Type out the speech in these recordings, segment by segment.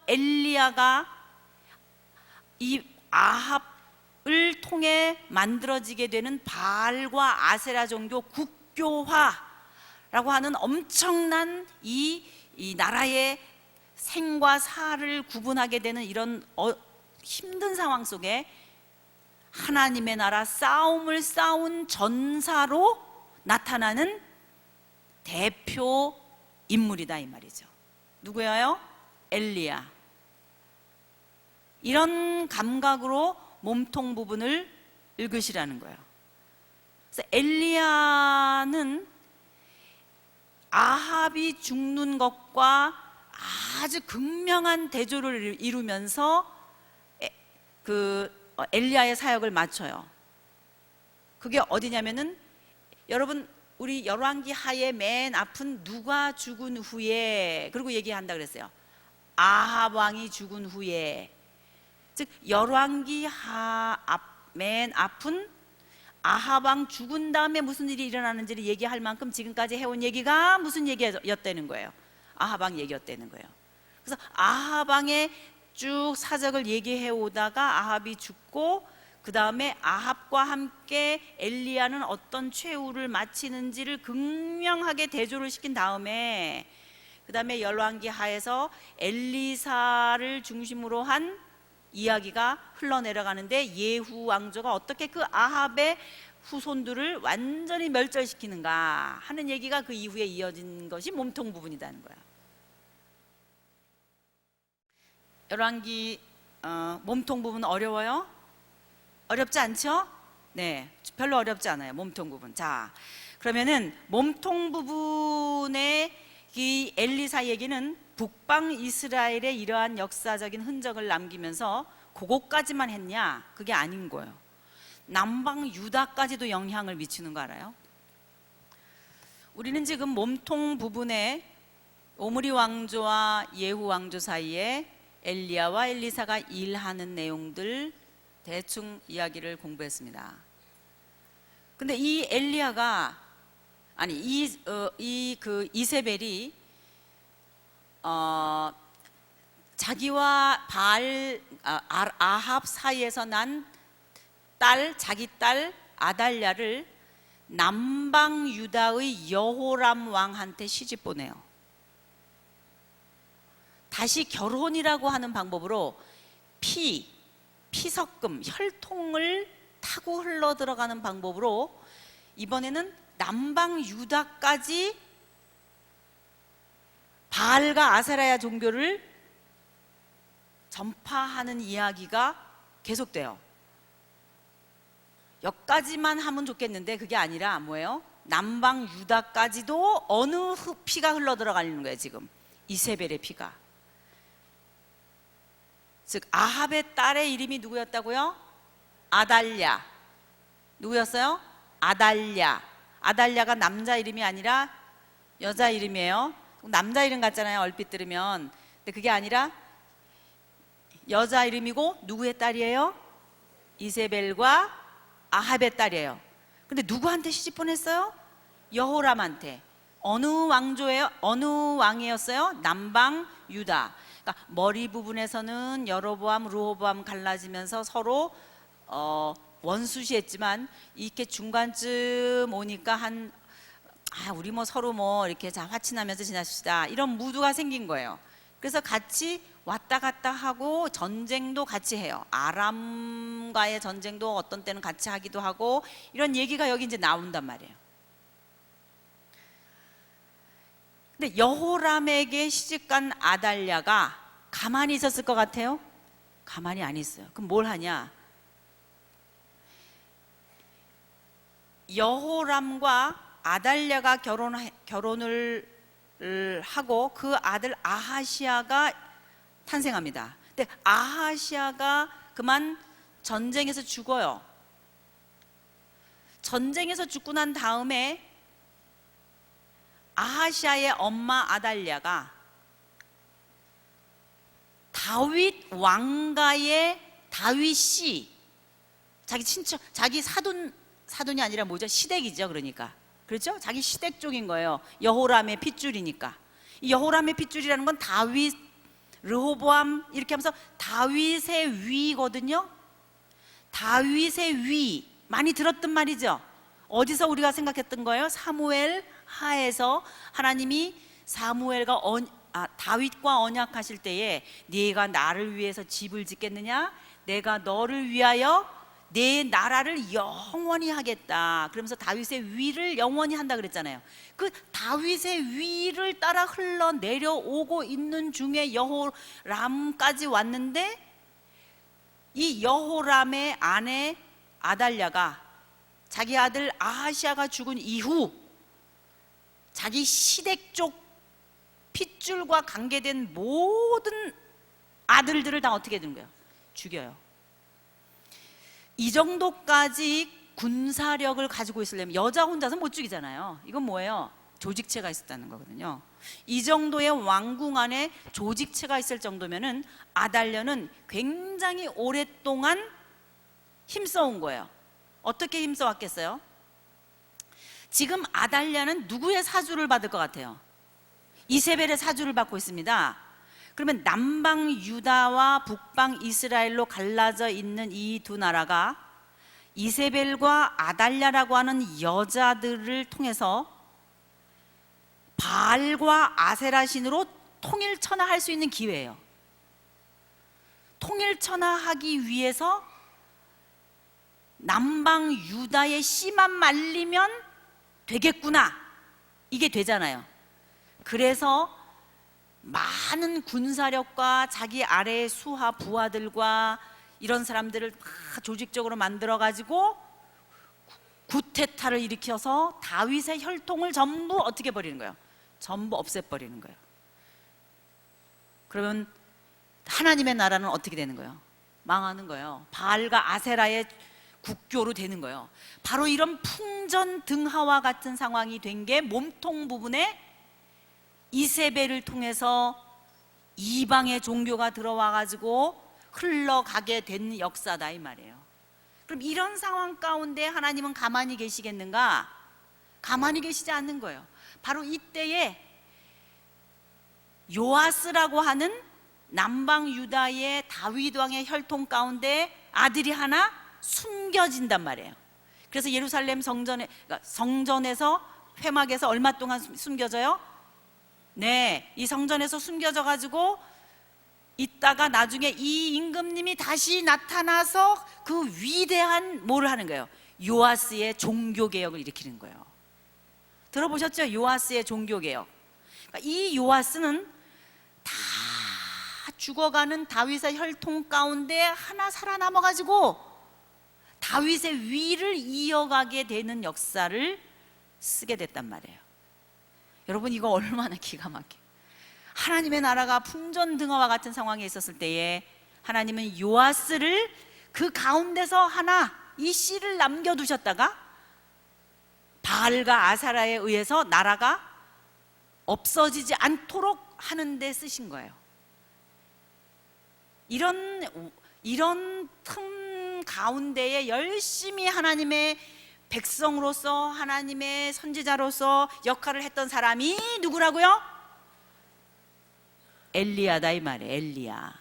엘리야가 이 아합을 통해 만들어지게 되는 바알과 아세라 종교 국교화라고 하는 엄청난 이 나라의 생과 사를 구분하게 되는 이런 힘든 상황 속에 하나님의 나라 싸움을 싸운 전사로 나타나는 대표 인물이다 이 말이죠. 누구예요? 엘리야. 이런 감각으로 몸통 부분을 읽으시라는 거예요. 그래서 엘리야는 아합이 죽는 것과 아주 극명한 대조를 이루면서 엘리야의 사역을 마쳐요. 그게 어디냐면은 여러분 우리 열왕기 하의 맨 앞은 누가 죽은 후에 그리고 얘기한다 그랬어요. 아합 왕이 죽은 후에, 즉 열왕기 하 맨 앞은 아합 왕 죽은 다음에 무슨 일이 일어나는지를 얘기할 만큼 지금까지 해온 얘기가 무슨 얘기였다는 거예요? 아합 왕 얘기였다는 거예요. 그래서 아합 왕의 쭉 사적을 얘기해 오다가 아합이 죽고 그 다음에 아합과 함께 엘리야는 어떤 최후를 마치는지를 극명하게 대조를 시킨 다음에 그 다음에 열왕기 하에서 엘리사를 중심으로 한 이야기가 흘러내려가는데 예후 왕조가 어떻게 그 아합의 후손들을 완전히 멸절시키는가 하는 얘기가 그 이후에 이어진 것이 몸통 부분이라는 거야. 열왕기 몸통 부분 어려워요? 어렵지 않죠? 네, 별로 어렵지 않아요. 몸통 부분. 자, 그러면은 몸통 부분의 이 엘리사 얘기는 북방 이스라엘에 이러한 역사적인 흔적을 남기면서 그것까지만 했냐? 그게 아닌 거예요. 남방 유다까지도 영향을 미치는 거 알아요? 우리는 지금 몸통 부분에 오므리 왕조와 예후 왕조 사이에 엘리야와 엘리사가 일하는 내용들 대충 이야기를 공부했습니다. 근데 이 엘리야가 이세벨이 자기와 아합 사이에서 난 자기 딸 아달랴를 남방 유다의 여호람 왕한테 시집 보내요. 다시 결혼이라고 하는 방법으로 피석금, 혈통을 타고 흘러 들어가는 방법으로 이번에는 남방 유다까지 바알과 아세라야 종교를 전파하는 이야기가 계속돼요. 여기까지만 하면 좋겠는데 그게 아니라 뭐예요? 남방 유다까지도 어느 피가 흘러 들어가는 거예요. 지금 이세벨의 피가. 즉 아합의 딸의 이름이 누구였다고요? 아달랴. 누구였어요? 아달랴. 아달랴가 남자 이름이 아니라 여자 이름이에요. 남자 이름 같잖아요, 얼핏 들으면. 근데 그게 아니라 여자 이름이고 누구의 딸이에요? 이세벨과 아합의 딸이에요. 근데 누구한테 시집 보냈어요? 여호람한테. 어느 왕조예요? 어느 왕이었어요? 남방 유다. 그러니까 머리 부분에서는 여로보암, 르호보암 갈라지면서 서로 원수시했지만 이렇게 중간쯤 오니까 우리 뭐 서로 뭐 이렇게 화친하면서 지냅시다 이런 무드가 생긴 거예요. 그래서 같이 왔다 갔다 하고 전쟁도 같이 해요. 아람과의 전쟁도 어떤 때는 같이 하기도 하고 이런 얘기가 여기 이제 나온단 말이에요. 근데 여호람에게 시집간 아달랴가 가만히 있었을 것 같아요? 가만히 안 있어요. 그럼 뭘 하냐? 여호람과 아달랴가 결혼을 하고 그 아들 아하시아가 탄생합니다. 근데 아하시아가 그만 전쟁에서 죽어요. 전쟁에서 죽고 난 다음에 아하시아의 엄마 아달랴가 다윗 왕가의 다윗이 자기 친척, 자기 사돈이 아니라 뭐죠? 시댁이죠. 그러니까 그렇죠? 자기 시댁 쪽인 거예요. 여호람의 핏줄이니까. 이 여호람의 핏줄이라는 건 다윗 르호보암 이렇게 하면서 다윗의 위거든요. 다윗의 위 많이 들었던 말이죠. 어디서 우리가 생각했던 거예요? 사무엘 하에서 하나님이 다윗과 언약하실 때에 네가 나를 위해서 집을 짓겠느냐? 내가 너를 위하여 내 나라를 영원히 하겠다. 그러면서 다윗의 위를 영원히 한다 그랬잖아요. 그 다윗의 위를 따라 흘러 내려오고 있는 중에 여호람까지 왔는데, 이 여호람의 아내 아달랴가 자기 아들 아하시아가 죽은 이후 자기 시댁 쪽 핏줄과 관계된 모든 아들들을 다 어떻게 되는 거예요? 죽여요. 이 정도까지 군사력을 가지고 있으려면 여자 혼자서 못 죽이잖아요. 이건 뭐예요? 조직체가 있었다는 거거든요. 이 정도의 왕궁 안에 조직체가 있을 정도면은 아달랴는 굉장히 오랫동안 힘써온 거예요. 어떻게 힘써왔겠어요? 지금 아달랴는 누구의 사주를 받을 것 같아요? 이세벨의 사주를 받고 있습니다. 그러면 남방 유다와 북방 이스라엘로 갈라져 있는 이 두 나라가 이세벨과 아달랴라고 하는 여자들을 통해서 바알과 아세라 신으로 통일천하할 수 있는 기회예요. 통일천하하기 위해서 남방 유다의 씨만 말리면 되겠구나, 이게 되잖아요. 그래서 많은 군사력과 자기 아래의 수하 부하들과 이런 사람들을 다 조직적으로 만들어 가지고 구테타를 일으켜서 다윗의 혈통을 전부 어떻게 버리는 거예요? 전부 없애버리는 거예요. 그러면 하나님의 나라는 어떻게 되는 거예요? 망하는 거예요. 바알과 아세라의 국교로 되는 거예요. 바로 이런 풍전등하와 같은 상황이 된 게 몸통 부분에 이세벨을 통해서 이방의 종교가 들어와 가지고 흘러가게 된 역사다 이 말이에요. 그럼 이런 상황 가운데 하나님은 가만히 계시겠는가? 가만히 계시지 않는 거예요. 바로 이때에 요아스라고 하는 남방 유다의 다윗 왕의 혈통 가운데 아들이 하나 숨겨진단 말이에요. 그래서 예루살렘 성전에서 회막에서 얼마 동안 숨겨져요? 네, 이 성전에서 숨겨져 가지고 있다가 나중에 이 임금님이 다시 나타나서 그 위대한 뭐를 하는 거예요? 요아스의 종교개혁을 일으키는 거예요. 들어보셨죠? 요아스의 종교개혁. 그러니까 이 요아스는 다 죽어가는 다윗의 혈통 가운데 하나 살아남아 가지고 다윗의 위를 이어가게 되는 역사를 쓰게 됐단 말이에요. 여러분, 이거 얼마나 기가 막혀요. 하나님의 나라가 풍전등화와 같은 상황에 있었을 때에 하나님은 요아스를 그 가운데서 하나 이 씨를 남겨두셨다가 바알과 아사라에 의해서 나라가 없어지지 않도록 하는 데 쓰신 거예요. 이런 틈 가운데에 열심히 하나님의 백성으로서 하나님의 선지자로서 역할을 했던 사람이 누구라고요? 엘리야다 이 말이에요. 엘리야.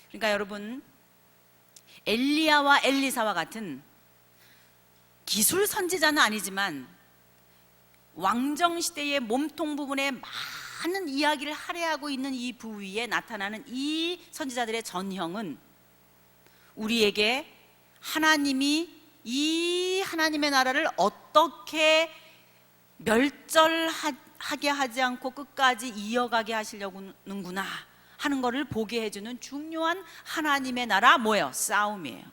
그러니까 여러분, 엘리야와 엘리사와 같은 기술 선지자는 아니지만 왕정 시대의 몸통 부분에 많은 이야기를 할애하고 있는 이 부위에 나타나는 이 선지자들의 전형은 우리에게 하나님이 이 하나님의 나라를 어떻게 멸절하게 하지 않고 끝까지 이어가게 하시려는구나 하는 것을 보게 해주는 중요한 하나님의 나라 뭐예요? 싸움이에요.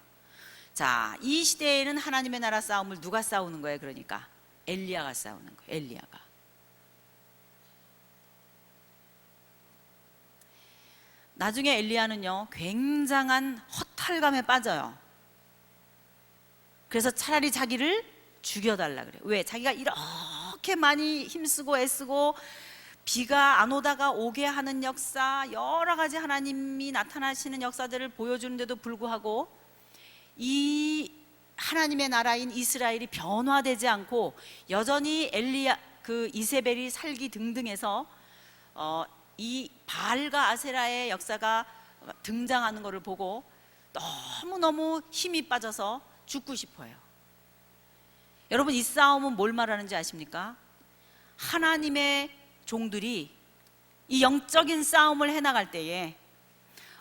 자, 이 시대에는 하나님의 나라 싸움을 누가 싸우는 거예요? 그러니까 엘리야가 싸우는 거예요. 엘리야가. 나중에 엘리야는요 굉장한 허탈감에 빠져요. 그래서 차라리 자기를 죽여달라 그래요. 왜? 자기가 이렇게 많이 힘쓰고 애쓰고 비가 안 오다가 오게 하는 역사, 여러 가지 하나님이 나타나시는 역사들을 보여주는데도 불구하고 이 하나님의 나라인 이스라엘이 변화되지 않고 여전히 이세벨이 살기 등등해서 이 바알과 아세라의 역사가 등장하는 것을 보고 너무너무 힘이 빠져서 죽고 싶어요. 여러분, 이 싸움은 뭘 말하는지 아십니까? 하나님의 종들이 이 영적인 싸움을 해나갈 때에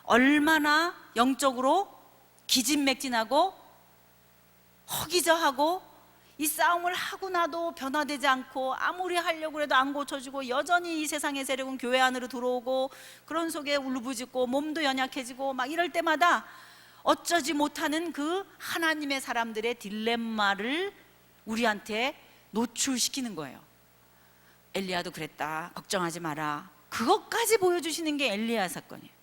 얼마나 영적으로 기진맥진하고 허기져하고, 이 싸움을 하고 나도 변화되지 않고 아무리 하려고 해도 안 고쳐지고 여전히 이 세상의 세력은 교회 안으로 들어오고 그런 속에 울부짖고 몸도 연약해지고 막 이럴 때마다 어쩌지 못하는 그 하나님의 사람들의 딜레마를 우리한테 노출시키는 거예요. 엘리야도 그랬다, 걱정하지 마라, 그것까지 보여주시는 게 엘리야 사건이에요.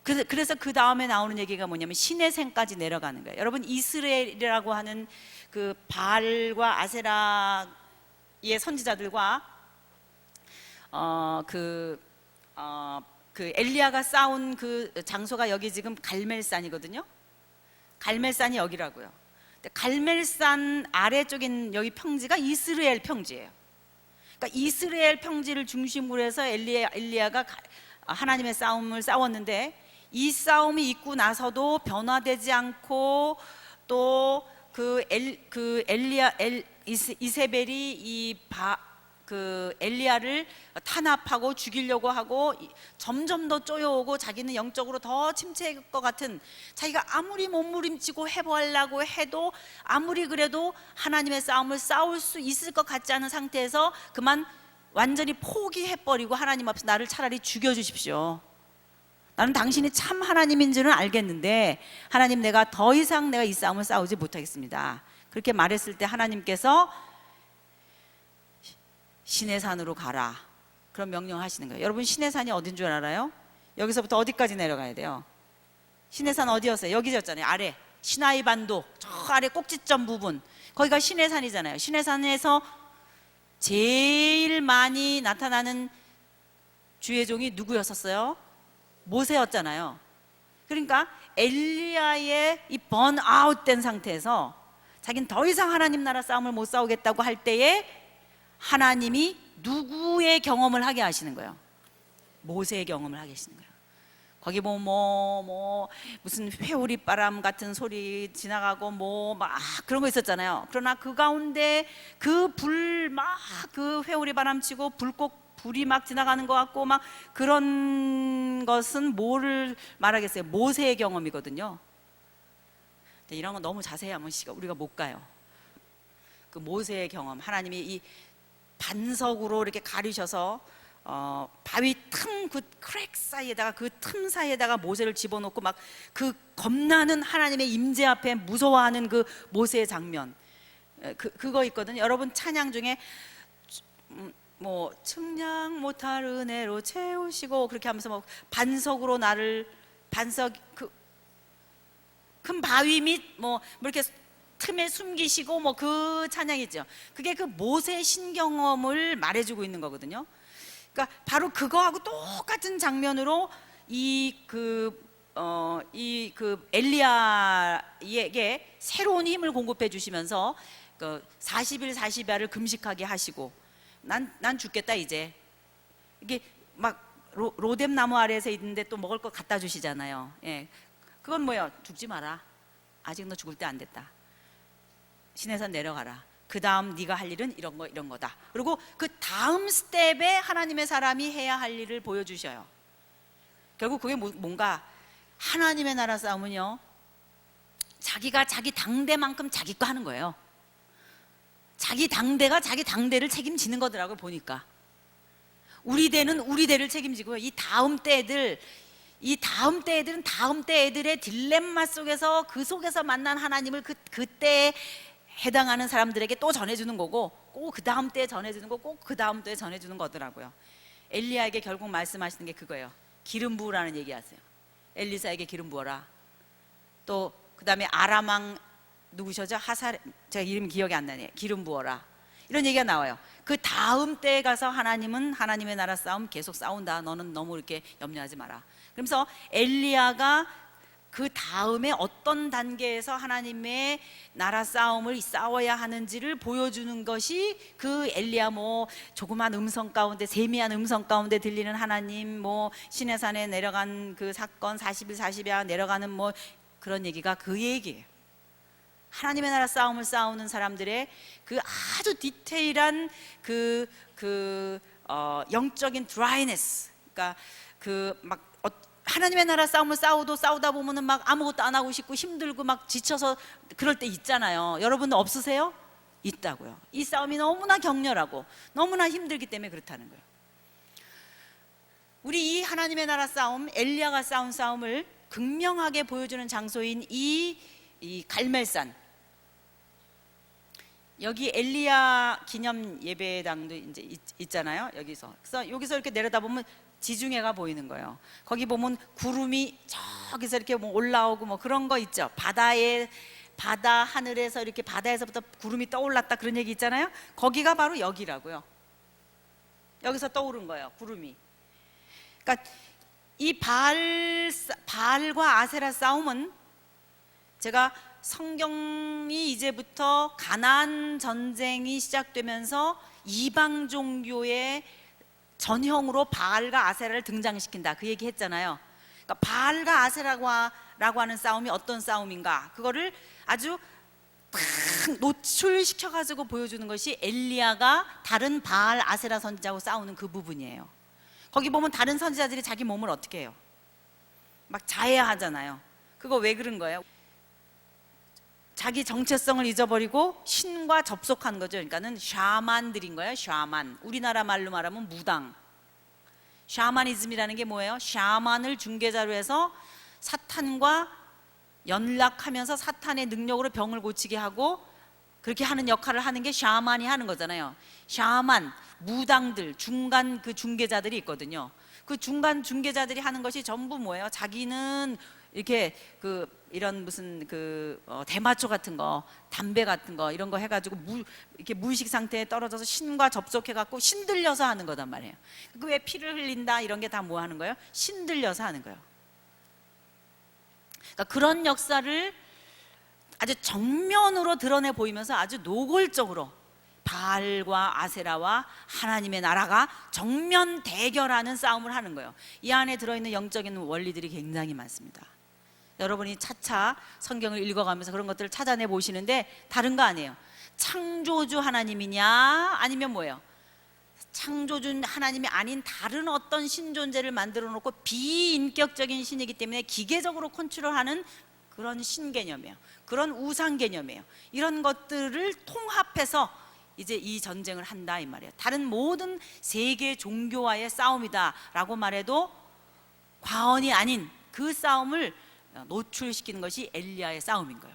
그래서 그 다음에 나오는 얘기가 뭐냐면 신의 생까지 내려가는 거예요. 여러분, 이스라엘이라고 하는 그 바알과 아세라의 선지자들과 그 엘리야가 싸운 그 장소가 여기 지금 갈멜산이거든요. 갈멜산이 여기라고요. 갈멜산 아래쪽인 여기 평지가 이스라엘 평지예요. 그러니까 이스라엘 평지를 중심으로 해서 엘리야가 하나님의 싸움을 싸웠는데, 이 싸움이 있고 나서도 변화되지 않고 또 이세벨이 그 엘리야를 탄압하고 죽이려고 하고 점점 더 쪼여오고 자기는 영적으로 더 침체할 것 같은, 자기가 아무리 몸부림치고 해보려고 해도 아무리 그래도 하나님의 싸움을 싸울 수 있을 것 같지 않은 상태에서 그만 완전히 포기해버리고, 하나님 앞에서 나를 차라리 죽여주십시오, 나는 당신이 참 하나님인 줄은 알겠는데 하나님, 내가 더 이상 이 싸움을 싸우지 못하겠습니다, 그렇게 말했을 때 하나님께서 시내산으로 가라, 그런 명령하시는 거예요. 여러분, 시내산이 어딘 줄 알아요? 여기서부터 어디까지 내려가야 돼요? 시내산 어디였어요? 여기였잖아요. 아래 시나이 반도 저 아래 꼭지점 부분, 거기가 시내산이잖아요. 시내산에서 제일 많이 나타나는 주의 종이 누구였었어요? 모세였잖아요. 그러니까 엘리야의 이 번아웃된 상태에서 자기는 더 이상 하나님 나라 싸움을 못 싸우겠다고 할 때에 하나님이 누구의 경험을 하게 하시는 거예요? 모세의 경험을 하게 하시는 거예요. 거기 무슨 회오리 바람 같은 소리 지나가고 막 그런 거 있었잖아요. 그러나 그 가운데 그 불 막 그 회오리 바람 치고 불이 막 지나가는 것 같고 막 그런 것은 뭐를 말하겠어요? 모세의 경험이거든요. 이런 거 너무 자세히 하면 우리가 못 가요. 그 모세의 경험, 하나님이 이 반석으로 이렇게 가리셔서 바위 틈 그 크랙 사이에다가 그 틈 사이에다가 모세를 집어넣고 막 그 겁나는 하나님의 임재 앞에 무서워하는 그 모세의 장면, 그거 있거든요. 여러분, 찬양 중에 뭐 측량 못할 은혜로 채우시고 그렇게 하면서 뭐 반석으로 나를, 반석 큰 바위 밑 뭐 이렇게 틈에 숨기시고 뭐 그 찬양이죠. 그게 그 모세 신경험을 말해주고 있는 거거든요. 그러니까 바로 그거하고 똑같은 장면으로 엘리야에게 새로운 힘을 공급해 주시면서 그 40일 40야를 금식하게 하시고, 난 죽겠다 이제, 이게 막 로뎀 나무 아래에서 있는데 또 먹을 거 갖다 주시잖아요. 예, 그건 뭐예요? 죽지 마라, 아직 너 죽을 때 안 됐다, 시내산 내려가라, 그 다음 네가 할 일은 이런 거다. 그리고 그 다음 스텝에 하나님의 사람이 해야 할 일을 보여주셔요. 결국 그게 뭔가, 하나님의 나라 싸움은요, 자기가 자기 당대만큼 자기 거 하는 거예요. 자기 당대가 자기 당대를 책임지는 거더라고요. 보니까 우리 대는 우리 대를 책임지고요, 이 다음 때 애들은 다음 때 애들의 딜레마 속에서, 그 속에서 만난 하나님을 그때에 해당하는 사람들에게 또 전해주는 거고, 꼭 그 다음 때에 전해주는 거, 꼭 그 다음 때에 전해주는 거더라고요. 엘리야에게 결국 말씀하시는 게 그거예요. 기름 부으라는 얘기하세요. 엘리사에게 기름 부어라. 또 그 다음에 아람 왕 누구셔죠? 제가 이름 기억이 안 나네요. 기름 부어라, 이런 얘기가 나와요. 그 다음 때에 가서 하나님은 하나님의 나라 싸움 계속 싸운다, 너는 너무 이렇게 염려하지 마라. 그러면서 엘리야가 그 다음에 어떤 단계에서 하나님의 나라 싸움을 싸워야 하는지를 보여주는 것이 그 엘리야 뭐 조그만 음성 가운데, 세미한 음성 가운데 들리는 하나님, 뭐 시내산에 내려간 그 사건, 40일 40야 내려가는 뭐 그런 얘기가 그 얘기예요. 하나님의 나라 싸움을 싸우는 사람들의 그 아주 디테일한 영적인 드라이네스, 그러니까 하나님의 나라 싸움을 싸우다 보면은 막 아무것도 안 하고 싶고 힘들고 막 지쳐서 그럴 때 있잖아요. 여러분 없으세요? 있다고요. 이 싸움이 너무나 격렬하고 너무나 힘들기 때문에 그렇다는 거예요. 우리 이 하나님의 나라 싸움, 엘리야가 싸운 싸움을 극명하게 보여주는 장소인 이 갈멜산, 여기 엘리야 기념 예배당도 이제 있잖아요. 그래서 여기서 이렇게 내려다보면 지중해가 보이는 거예요. 거기 보면 구름이 저기서 이렇게 뭐 올라오고 뭐 그런 거 있죠. 바다 하늘에서 이렇게 바다에서부터 구름이 떠올랐다 그런 얘기 있잖아요. 거기가 바로 여기라고요. 여기서 떠오른 거예요, 구름이. 그러니까 이 바알과 아세라 싸움은, 제가 성경이 이제부터 가나안 전쟁이 시작되면서 이방 종교의 전형으로 바알과 아세라를 등장시킨다 그 얘기 했잖아요. 그러니까 바알과 아세라라고 하는 싸움이 어떤 싸움인가, 그거를 아주 탁 노출시켜 가지고 보여주는 것이 엘리야가 다른 바알 아세라 선지자하고 싸우는 그 부분이에요. 거기 보면 다른 선지자들이 자기 몸을 어떻게 해요? 막 자해하잖아요. 그거 왜 그런 거예요? 자기 정체성을 잊어버리고 신과 접속한 거죠. 그러니까는 샤만들인 거예요. 샤만. 우리나라 말로 말하면 무당. 샤머니즘이라는 게 뭐예요? 샤만을 중개자로 해서 사탄과 연락하면서 사탄의 능력으로 병을 고치게 하고 그렇게 하는 역할을 하는 게 샤만이 하는 거잖아요. 샤만, 무당들, 중간 그 중개자들이 있거든요. 그 중간 중개자들이 하는 것이 전부 뭐예요? 자기는 이렇게 이런 무슨 대마초 같은 거, 담배 같은 거 이런 거 해가지고 이렇게 무의식 상태에 떨어져서 신과 접속해갖고 신들려서 하는 거단 말이에요. 그 왜 피를 흘린다 이런 게 다 뭐 하는 거예요? 신들려서 하는 거예요. 그러니까 그런 역사를 아주 정면으로 드러내 보이면서 아주 노골적으로 바알과 아세라와 하나님의 나라가 정면 대결하는 싸움을 하는 거예요. 이 안에 들어있는 영적인 원리들이 굉장히 많습니다. 여러분이 차차 성경을 읽어가면서 그런 것들을 찾아내 보시는데 다른 거 아니에요. 창조주 하나님이냐 아니면 뭐예요? 창조주 하나님이 아닌 다른 어떤 신존재를 만들어 놓고 비인격적인 신이기 때문에 기계적으로 컨트롤하는 그런 신개념이에요. 그런 우상 개념이에요. 이런 것들을 통합해서 이제 이 전쟁을 한다 이 말이에요. 다른 모든 세계 종교와의 싸움이다라고 말해도 과언이 아닌 그 싸움을 노출시키는 것이 엘리야의 싸움인 거예요.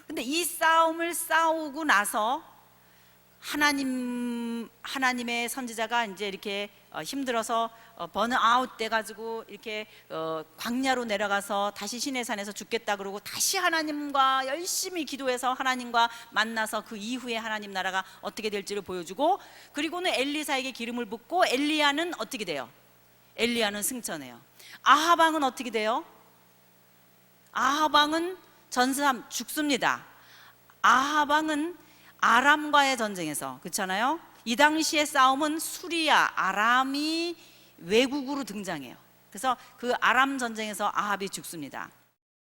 근데 이 싸움을 싸우고 나서 하나님의 선지자가 이제 이렇게 힘들어서 번아웃 돼가지고 이렇게 광야로 내려가서 다시 시내산에서 죽겠다 그러고 다시 하나님과 열심히 기도해서 하나님과 만나서 그 이후에 하나님 나라가 어떻게 될지를 보여주고, 그리고는 엘리사에게 기름을 붓고 엘리야는 어떻게 돼요? 엘리야는 승천해요. 아합 왕은 어떻게 돼요? 아합 왕은 전사함 죽습니다. 아합 왕은 아람과의 전쟁에서, 그렇잖아요. 이 당시의 싸움은 수리아, 아람이 외국으로 등장해요. 그래서 그 아람 전쟁에서 아합이 죽습니다.